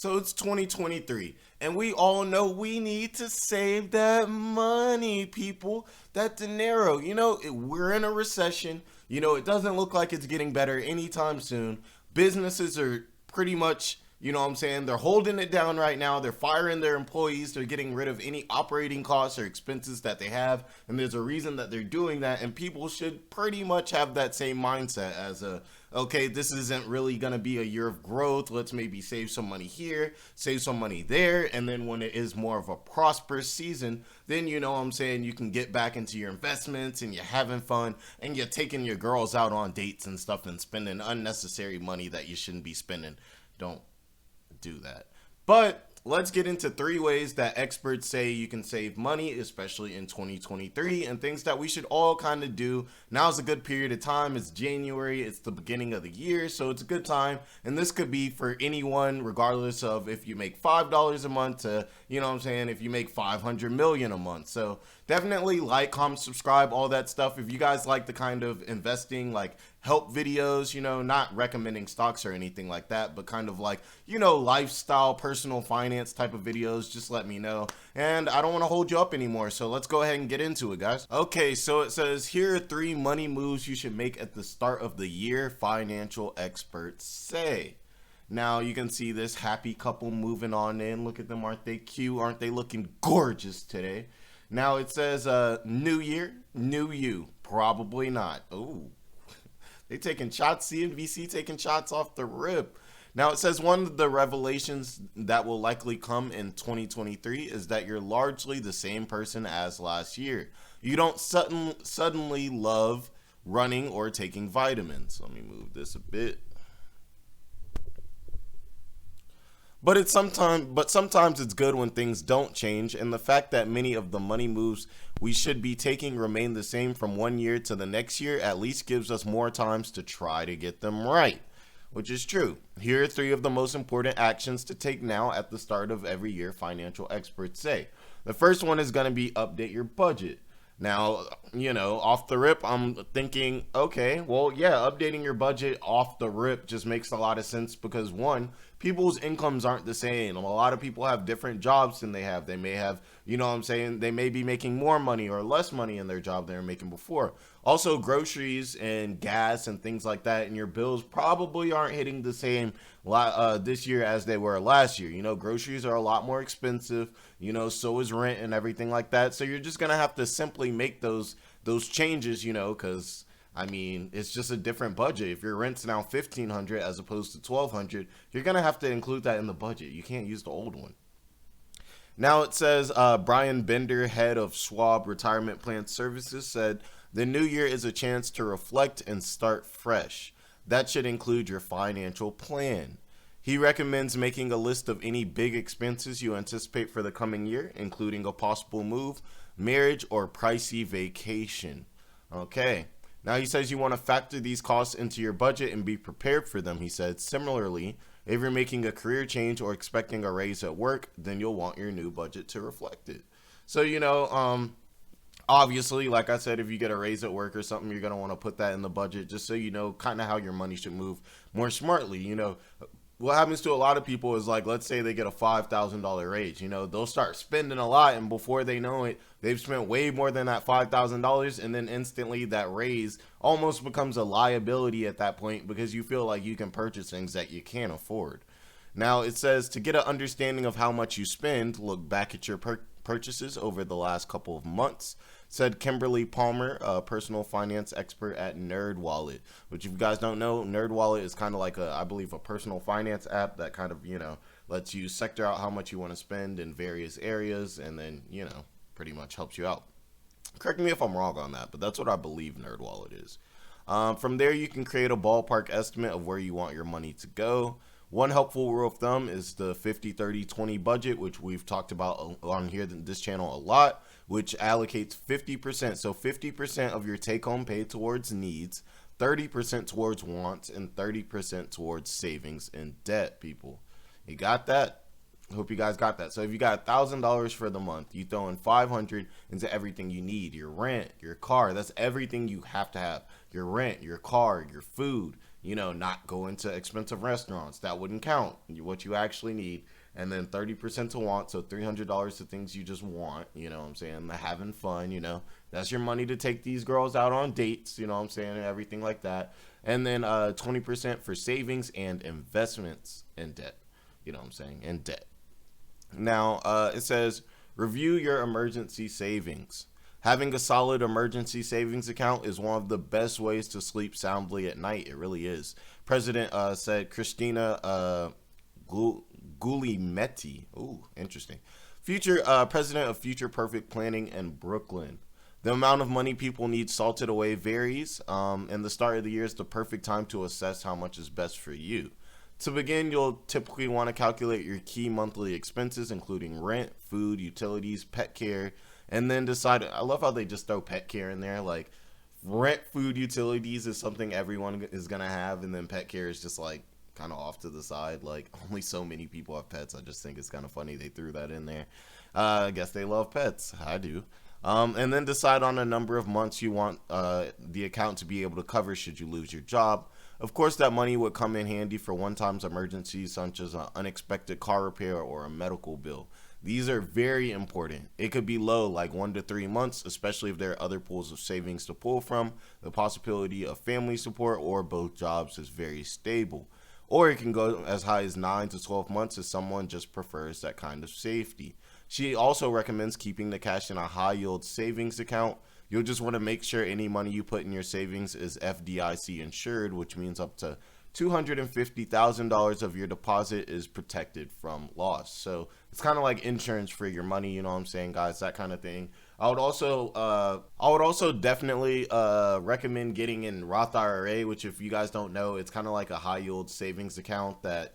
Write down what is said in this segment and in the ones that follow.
So it's 2023, and we all know we need to save that money, people. That dinero. We're in a recession. It doesn't look like it's getting better anytime soon. Businesses are pretty much, what I'm saying, they're holding it down right now. They're firing their employees. They're getting rid of any operating costs or expenses that they have. And there's a reason that they're doing that. And people should pretty much have that same mindset as okay, this isn't really going to be a year of growth. Let's maybe save some money here, save some money there. And then when it is more of a prosperous season, then what I'm saying, you can get back into your investments and you're having fun and you're taking your girls out on dates and stuff and spending unnecessary money that you shouldn't be spending. Don't do that. But let's get into 3 ways that experts say you can save money, especially in 2023, and things that we should all kind of do. Now's a good period of time. It's January. It's the beginning of the year, so it's a good time. And this could be for anyone, regardless of if you make $5 a month to, if you make 500 million a month. So definitely like, comment, subscribe, all that stuff. If you guys like the kind of investing, like help videos, not recommending stocks or anything like that, but kind of like, lifestyle, personal finance type of videos, just let me know. And I don't want to hold you up anymore, so let's go ahead and get into it, guys. Okay, so it says, here are 3 money moves you should make at the start of the year, financial experts say. Now you can see this happy couple moving on in. Look at them, aren't they cute? Aren't they looking gorgeous today? Now it says, new year, new you. Probably not. Ooh. They taking shots, CNBC taking shots off the rip. Now it says one of the revelations that will likely come in 2023 is that you're largely the same person as last year. You don't suddenly love running or taking vitamins. Let me move this a bit. But sometimes it's good when things don't change, and the fact that many of the money moves we should be taking remain the same from one year to the next year at least gives us more times to try to get them right, which is true. Here are 3 of the most important actions to take now at the start of every year, financial experts say. The first one is going to be update your budget. Now, off the rip, I'm thinking, okay, well, yeah, updating your budget off the rip just makes a lot of sense because, one, people's incomes aren't the same. A lot of people have different jobs than they have. They may have, they may be making more money or less money in their job they were making before. Also, groceries and gas and things like that and your bills probably aren't hitting the same this year as they were last year. Groceries are a lot more expensive, so is rent and everything like that. So you're just going to have to simply make those changes, because it's just a different budget. If your rent's now $1,500 as opposed to $1,200, you're going to have to include that in the budget. You can't use the old one. Now it says Brian Bender, head of Schwab Retirement Plan Services, said, the new year is a chance to reflect and start fresh. That should include your financial plan. He recommends making a list of any big expenses you anticipate for the coming year, including a possible move, marriage, or pricey vacation. Okay. Now he says you want to factor these costs into your budget and be prepared for them, he said. Similarly, if you're making a career change or expecting a raise at work, then you'll want your new budget to reflect it. So, obviously, like I said, if you get a raise at work or something, you're going to want to put that in the budget just so you know kind of how your money should move more smartly. What happens to a lot of people is, like, let's say they get a $5,000 raise, they'll start spending a lot, and before they know it, they've spent way more than that $5,000, and then instantly that raise almost becomes a liability at that point because you feel like you can purchase things that you can't afford. Now it says to get an understanding of how much you spend, look back at your purchases over the last couple of months, said Kimberly Palmer, a personal finance expert at NerdWallet, which if you guys don't know, NerdWallet is kind of like I believe a personal finance app that kind of, lets you sector out how much you want to spend in various areas and then, pretty much helps you out. Correct me if I'm wrong on that, but that's what I believe NerdWallet is. From there, you can create a ballpark estimate of where you want your money to go. One helpful rule of thumb is the 50-30-20 budget, which we've talked about on here this channel a lot, which allocates 50%. So 50% of your take-home pay towards needs, 30% towards wants, and 30% towards savings and debt, people. You got that? Hope you guys got that. So if you got $1,000 for the month, you throw in $500 into everything you need, your rent, your car, that's everything you have to have. Your rent, your car, your food, not go into expensive restaurants. That wouldn't count. What you actually need. And then 30% to want, so $300 to things you just want, you know what I'm saying? Having fun, That's your money to take these girls out on dates, you know what I'm saying? And everything like that. And then 20% for savings and investments in debt, you know what I'm saying? And debt. Now, it says review your emergency savings. Having a solid emergency savings account is one of the best ways to sleep soundly at night. It really is. President said Christina Guglielmetti. Ooh, interesting. Future president of Future Perfect Planning in Brooklyn. The amount of money people need salted away varies, and the start of the year is the perfect time to assess how much is best for you. To begin, you'll typically want to calculate your key monthly expenses, including rent, food, utilities, pet care, and then decide. I love how they just throw pet care in there. Like, rent, food, utilities is something everyone is going to have, and then pet care is just like kind of off to the side. Like, only so many people have pets. I just think it's kind of funny they threw that in there. I guess they love pets. I do. And then decide on a number of months you want the account to be able to cover should you lose your job. Of course, that money would come in handy for one-time emergencies such as an unexpected car repair or a medical bill. These are very important. It could be low, like 1 to 3 months, especially if there are other pools of savings to pull from. The possibility of family support or both jobs is very stable. Or it can go as high as 9 to 12 months if someone just prefers that kind of safety. She also recommends keeping the cash in a high-yield savings account. You'll just want to make sure any money you put in your savings is FDIC insured, which means up to $250,000 of your deposit is protected from loss. So it's kind of like insurance for your money, you know what I'm saying, guys, that kind of thing. I would also definitely recommend getting in Roth IRA, which if you guys don't know, it's kind of like a high yield savings account that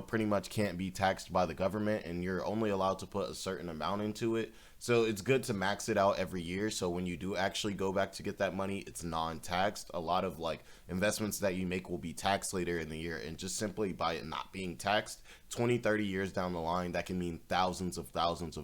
pretty much can't be taxed by the government, and you're only allowed to put a certain amount into it. So it's good to max it out every year. So when you do actually go back to get that money, it's non-taxed. A lot of like investments that you make will be taxed later in the year. And just simply by it not being taxed, 20, 30 years down the line, that can mean thousands of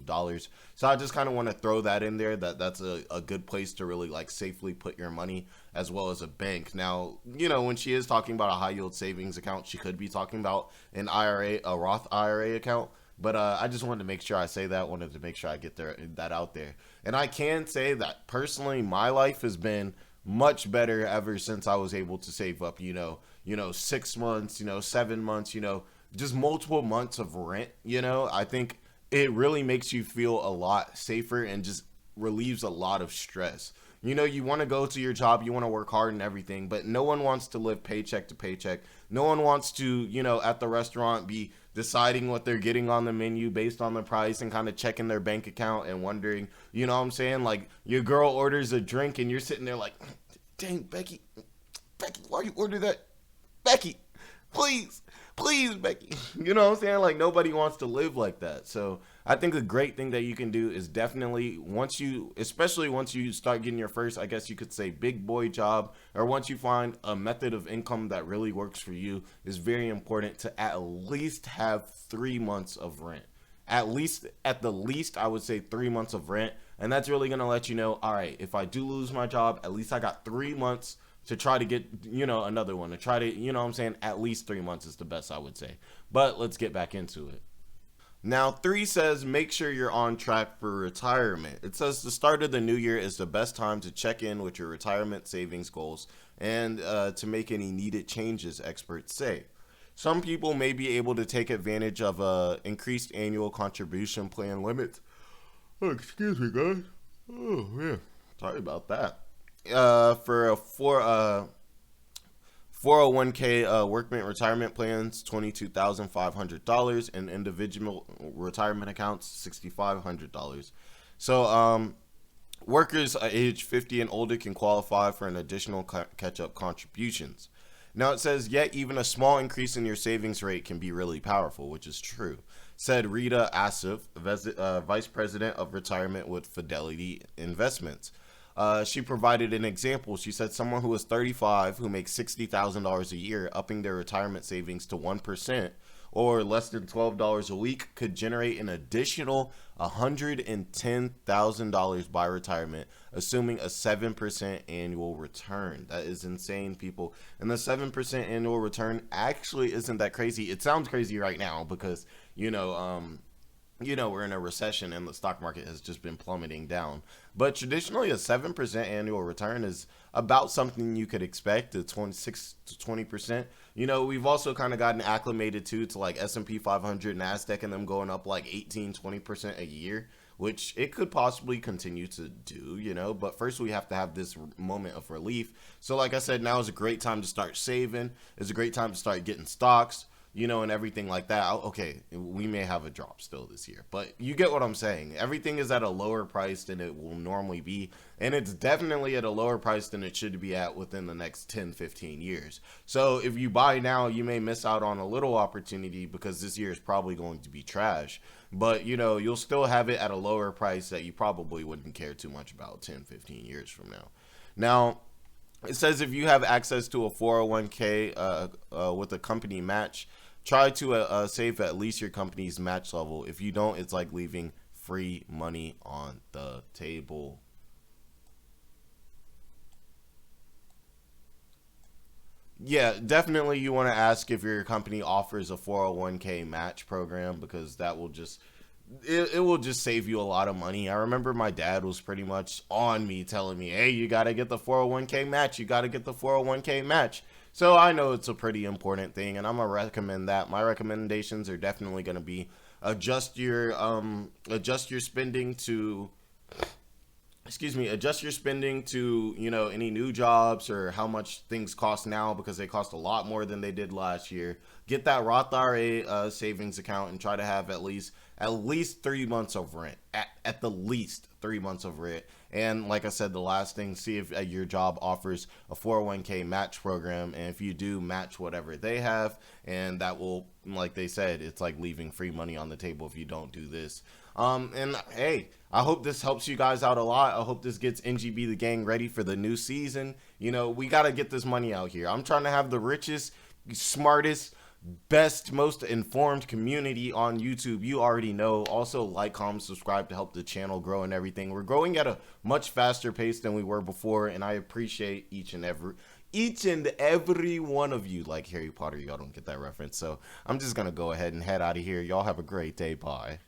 dollars. So I just kind of want to throw that in there. That's a good place to really like safely put your money, as well as a bank. Now, when she is talking about a high yield savings account, she could be talking about an IRA, a Roth IRA account. But I just wanted to make sure I say that, wanted to make sure I get that out there. And I can say that personally, my life has been much better ever since I was able to save up, 6 months, 7 months, just multiple months of rent. I think it really makes you feel a lot safer and just relieves a lot of stress. You want to go to your job, you want to work hard and everything, but no one wants to live paycheck to paycheck. No one wants to, at the restaurant be deciding what they're getting on the menu based on the price and kind of checking their bank account and wondering, you know what I'm saying? Like, your girl orders a drink and you're sitting there like, dang, Becky, why you order that? Becky, please, Becky. You know what I'm saying? Like, nobody wants to live like that. So I think a great thing that you can do is definitely especially once you start getting your first, I guess you could say, big boy job, or once you find a method of income that really works for you, is very important to at least have 3 months of rent. At the least, I would say 3 months of rent. And that's really going to let you know, all right, if I do lose my job, at least I got 3 months to try to get, another one, to try to, what I'm saying, at least 3 months is the best, I would say. But let's get back into it. Now, 3 says, make sure you're on track for retirement. It says the start of the new year is the best time to check in with your retirement savings goals and to make any needed changes, experts say. Some people may be able to take advantage of increased annual contribution plan limits. Oh, excuse me, guys. Oh, yeah. Sorry about that. For 401k workman retirement plans, $22,500, and individual retirement accounts, $6,500. So workers age 50 and older can qualify for an additional catch-up contributions. Now it says, yet even a small increase in your savings rate can be really powerful, which is true, said Rita Asif, Vice President of Retirement with Fidelity Investments. She provided an example. She said someone who is 35 who makes $60,000 a year, upping their retirement savings to 1%, or less than $12 a week could generate an additional $110,000 by retirement, assuming a 7% annual return. That is insane, people. And the 7% annual return actually isn't that crazy. It sounds crazy right now because, we're in a recession and the stock market has just been plummeting down. But traditionally, a 7% annual return is about something you could expect, to 26 to 20%. We've also kind of gotten acclimated to like S&P 500, NASDAQ, and them going up like 18-20% a year, which it could possibly continue to do, but first we have to have this moment of relief. So like I said, now is a great time to start saving. It's a great time to start getting stocks, and everything like that. Okay, we may have a drop still this year, but you get what I'm saying. Everything is at a lower price than it will normally be, and it's definitely at a lower price than it should be at within the next 10-15 years. So if you buy now, you may miss out on a little opportunity because this year is probably going to be trash, but you'll still have it at a lower price that you probably wouldn't care too much about 10-15 years from now. Now, it says if you have access to a 401k with a company match, try to save at least your company's match level. If you don't, it's like leaving free money on the table. Yeah, definitely you want to ask if your company offers a 401k match program, because that will just it will just save you a lot of money. I remember my dad was pretty much on me telling me, hey, you got to get the 401k match. You got to get the 401k match. So I know it's a pretty important thing, and I'm going to recommend that. My recommendations are definitely going to be adjust your spending to adjust your spending to, any new jobs or how much things cost now, because they cost a lot more than they did last year. Get that Roth IRA savings account and try to have at least 3 months of rent, at the least 3 months of rent. And like I said, the last thing, see if your job offers a 401k match program, and if you do, match whatever they have, and that will, like they said, it's like leaving free money on the table if you don't do this. And hey, I hope this helps you guys out a lot. I hope this gets NGB the gang ready for the new season. We got to get this money out here. I'm trying to have the richest, smartest, best, most informed community on YouTube. You already know. Also, like, comment, subscribe to help the channel grow and everything. We're growing at a much faster pace than we were before, and I appreciate each and every one of you. Like Harry Potter, y'all don't get that reference. So I'm just gonna go ahead and head out of here. Y'all have a great day. Bye.